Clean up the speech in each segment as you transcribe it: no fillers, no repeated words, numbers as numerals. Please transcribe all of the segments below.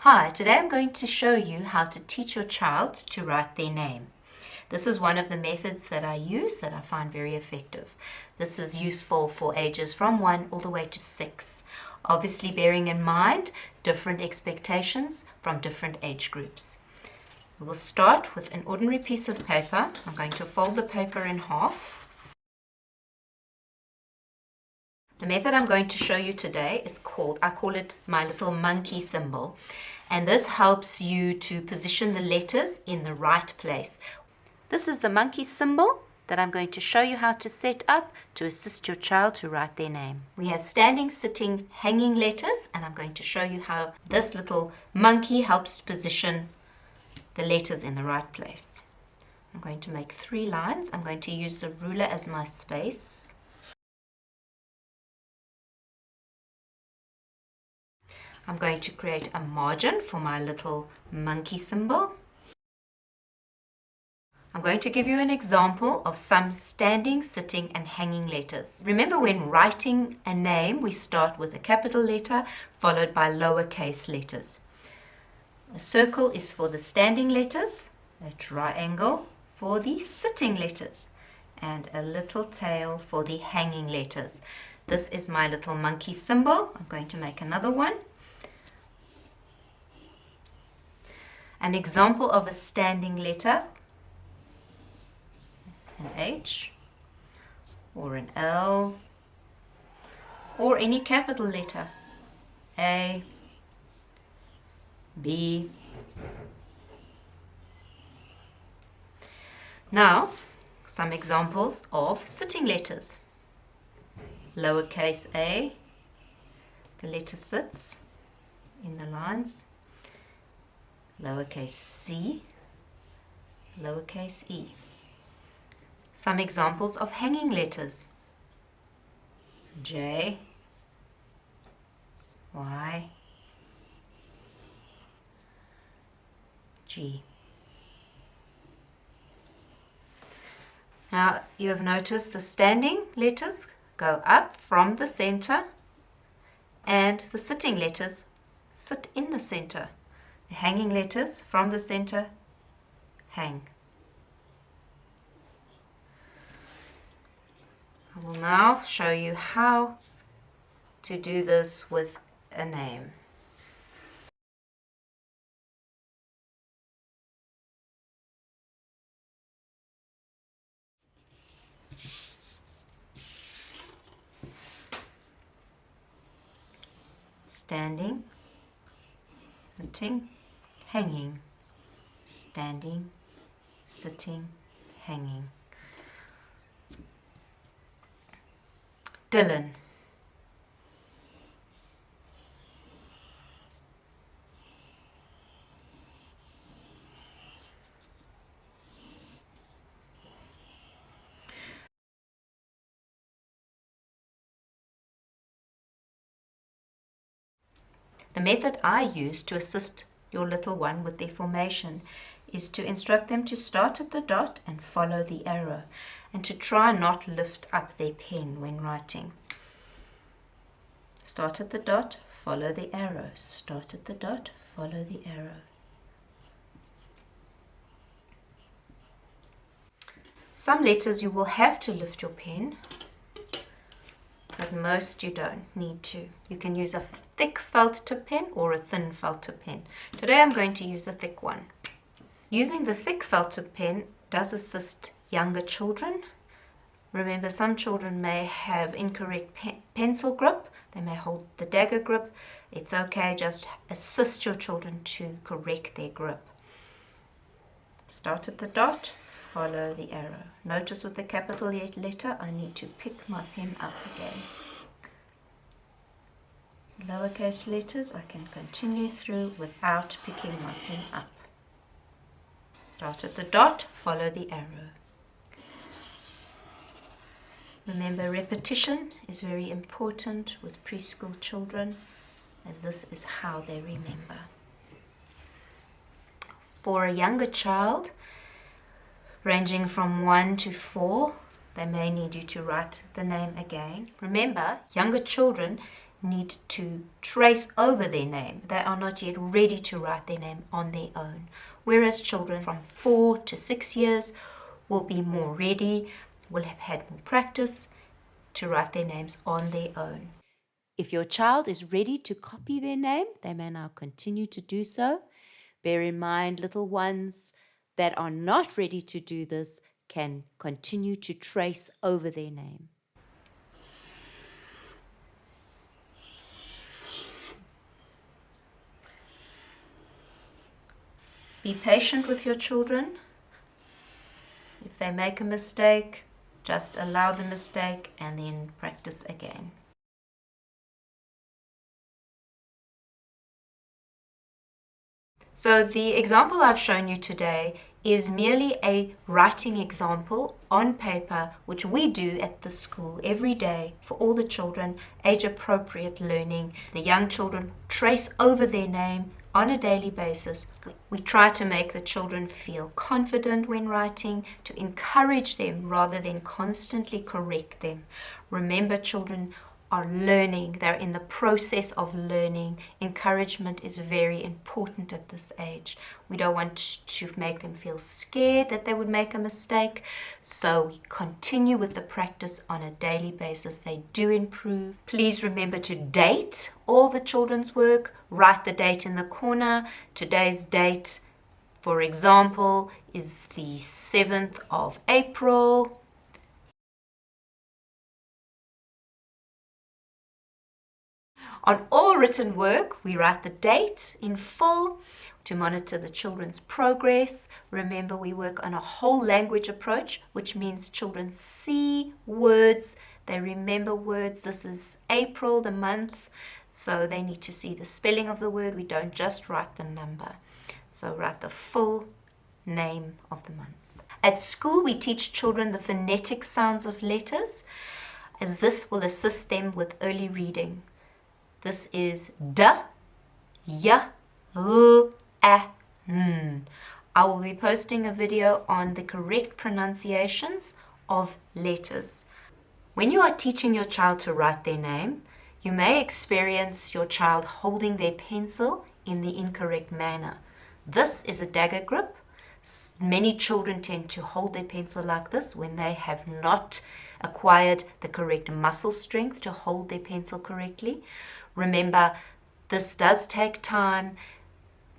Hi, today I'm going to show you how to teach your child to write their name. This is one of the methods that I use that I find very effective. This is useful for ages from 1 all the way to 6, obviously bearing in mind different expectations from different age groups. We will start with an ordinary piece of paper. I'm going to fold the paper in half. The method I'm going to show you today is I call it my little monkey symbol. And this helps you to position the letters in the right place. This is the monkey symbol that I'm going to show you how to set up to assist your child to write their name. We have standing, sitting, hanging letters, and I'm going to show you how this little monkey helps to position the letters in the right place. I'm going to make 3 lines. I'm going to use the ruler as my space. I'm going to create a margin for my little monkey symbol. I'm going to give you an example of some standing, sitting, and hanging letters. Remember, when writing a name, we start with a capital letter followed by lowercase letters. A circle is for the standing letters, a triangle for the sitting letters, and a little tail for the hanging letters. This is my little monkey symbol. I'm going to make another one. An example of a standing letter, an H or an L or any capital letter, A, B. Now, some examples of sitting letters. Lowercase a, the letter sits in the lines. Lowercase c, lowercase e. Some examples of hanging letters. J, Y, G. Now you have noticed the standing letters go up from the center and the sitting letters sit in the center. The hanging letters from the center hang. I will now show you how to do this with a name. Standing, sitting, hanging. Standing, sitting, hanging. Dylan. The method I use to assist your little one with their formation is to instruct them to start at the dot and follow the arrow, and to try not lift up their pen when writing. Start at the dot, follow the arrow. Start at the dot, follow the arrow. Some letters you will have to lift your pen, but most you don't need to. You can use a thick felt tip pen or a thin felt tip pen. Today I'm going to use a thick one. Using the thick felt tip pen does assist younger children. Remember, some children may have incorrect pencil grip. They may hold the dagger grip. It's okay, just assist your children to correct their grip. Start at the dot, follow the arrow. Notice with the capital letter, I need to pick my pen up again. Lowercase letters, I can continue through without picking my pen up. Start at the dot, follow the arrow. Remember, repetition is very important with preschool children, as this is how they remember. For a younger child, ranging from 1 to 4, they may need you to write the name again. Remember, younger children need to trace over their name. They are not yet ready to write their name on their own. Whereas children from 4 to 6 years will be more ready, will have had more practice to write their names on their own. If your child is ready to copy their name, they may now continue to do so. Bear in mind, little ones that are not ready to do this can continue to trace over their name. Be patient with your children. If they make a mistake, just allow the mistake and then practice again. So the example I've shown you today is merely a writing example on paper, which we do at the school every day for all the children, age-appropriate learning. The young children trace over their name on a daily basis. We try to make the children feel confident when writing, to encourage them rather than constantly correct them. Remember, children are learning. They're in the process of learning. Encouragement is very important at this age. We don't want to make them feel scared that they would make a mistake. So we continue with the practice on a daily basis. They do improve. Please remember to date all the children's work. Write the date in the corner. Today's date, for example, is the 7th of April. On all written work, we write the date in full to monitor the children's progress. Remember, we work on a whole language approach, which means children see words, they remember words. This is April, the month, so they need to see the spelling of the word. We don't just write the number. So write the full name of the month. At school, we teach children the phonetic sounds of letters, as this will assist them with early reading. This is D, Y, L, A, N. I will be posting a video on the correct pronunciations of letters. When you are teaching your child to write their name, you may experience your child holding their pencil in the incorrect manner. This is a dagger grip. Many children tend to hold their pencil like this when they have not acquired the correct muscle strength to hold their pencil correctly. Remember, this does take time.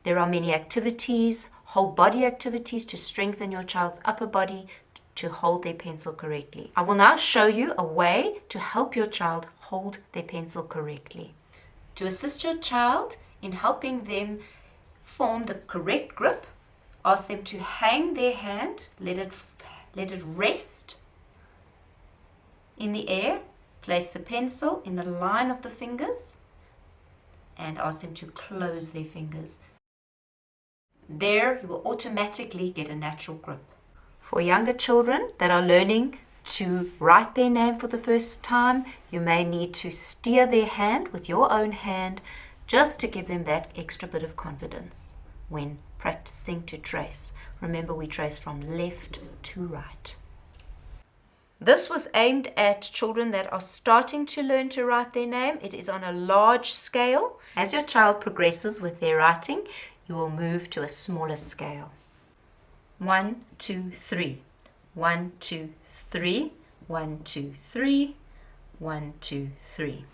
There are many activities, whole body activities to strengthen your child's upper body to hold their pencil correctly. I will now show you a way to help your child hold their pencil correctly. To assist your child in helping them form the correct grip, ask them to hang their hand, let it rest in the air, place the pencil in the line of the fingers, and ask them to close their fingers. There, you will automatically get a natural grip. For younger children that are learning to write their name for the first time, you may need to steer their hand with your own hand just to give them that extra bit of confidence when practicing to trace. Remember, we trace from left to right. This was aimed at children that are starting to learn to write their name. It is on a large scale. As your child progresses with their writing, you will move to a smaller scale. 1, 2, 3. 1, 2, 3. 1, 2, 3. 1, 2, 3.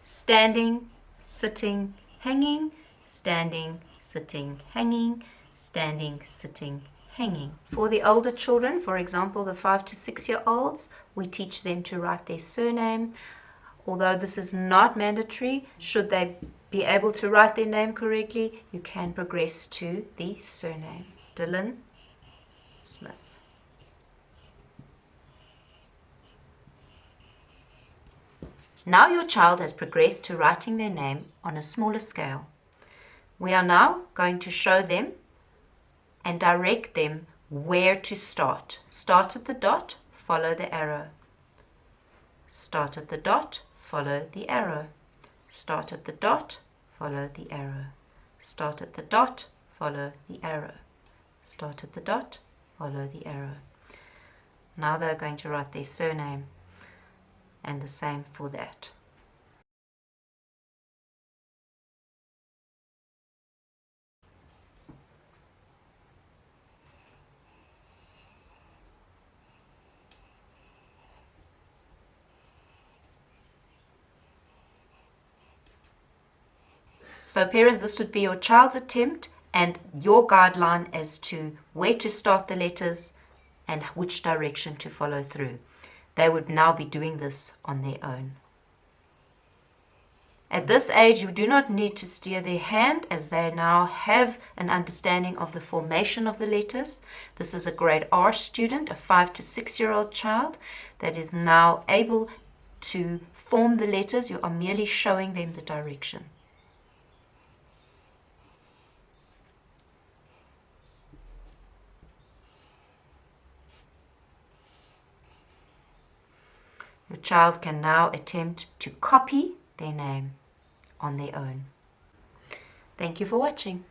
Standing, sitting, hanging. Standing, sitting, hanging. Standing, sitting, hanging. For the older children, for example, the 5 to 6-year-olds, we teach them to write their surname. Although this is not mandatory, should they be able to write their name correctly, you can progress to the surname. Dylan Smith. Now your child has progressed to writing their name on a smaller scale. We are now going to show them and direct them where to start. Start at the dot, follow the arrow. Start at the dot, follow the arrow. Start at the dot, follow the arrow. Start at the dot, follow the arrow. Start at the dot, follow the arrow. Now they're going to write their surname, and the same for that. So parents, this would be your child's attempt and your guideline as to where to start the letters and which direction to follow through. They would now be doing this on their own. At this age, you do not need to steer their hand, as they now have an understanding of the formation of the letters. This is a grade R student, a 5 to 6-year-old child that is now able to form the letters. You are merely showing them the direction. Your child can now attempt to copy their name on their own. Thank you for watching.